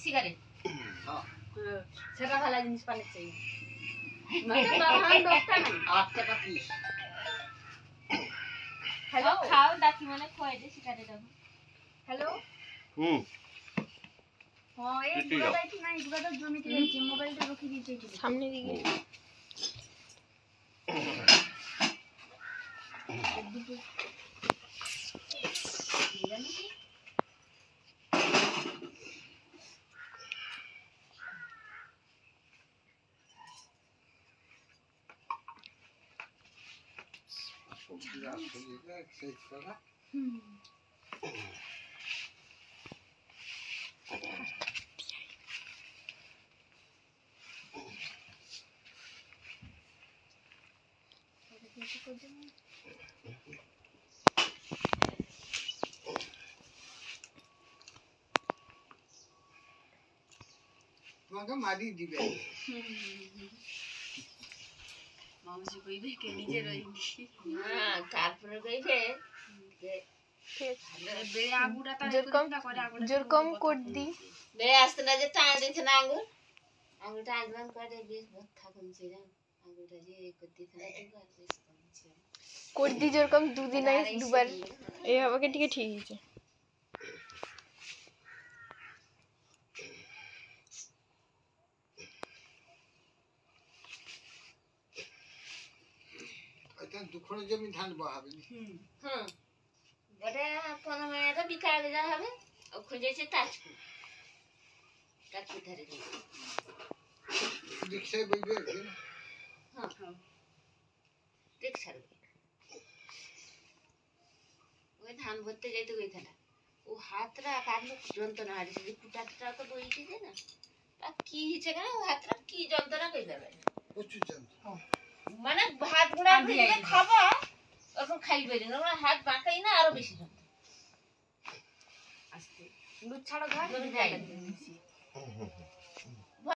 cigarette সেটা ভালো জিনিস পানি চাই মানে বাহান দোকান 8 টাকা পিস হ্যালো খাও ডাকি মানে খোয়াই দে সিগারেট দাও হ্যালো হ্যাঁ এই গুড়াটা কি নাই গুড়াটা জমিতে রয়েছে মোবাইলটা রেখে দিয়েছে সামনে দিকে তোমাকে মারি দিবে মাউসি কইবে কে নিজে রইনি না তারপরে কইবে যে বে আগুটা তা যেরকম কোড দি বে আসতে না যে টান দিতে না আঙুল টান মান করে বেশ ব্যথা কমছে জান আঙুলটা যে করতে থাকে আর বেশ কমছে কোড দি যেরকম দুদিন আই দুবার এই আমাকে ঠিক আছে দুখনে জমি ধান বহাবে হ্যাঁ বড় 15 মিনিটে বিকালে যা হবে ও খুঁজেছে তাজকু ধরে দিই রিকশায় বইবে হ্যাঁ রিকশায় ওই ধান ভরতে যাইতে কইতা না ও হাতরা কাটলো যন্ত্রণা হারিছে যে কুটাটা তো বইতে দে না তা কি হিচে কেন ও হাতরা কি যন্ত্রণা কইতে পারে প্রচুর যন্ত্রণা মানে ভাত গুড়া দিয়ে খাবা এখন খাইবে না ওরা হাত বাঁকাই না আরো বেশি যন্ত্রণা আস্তে লুচ ছাড়া ঘাট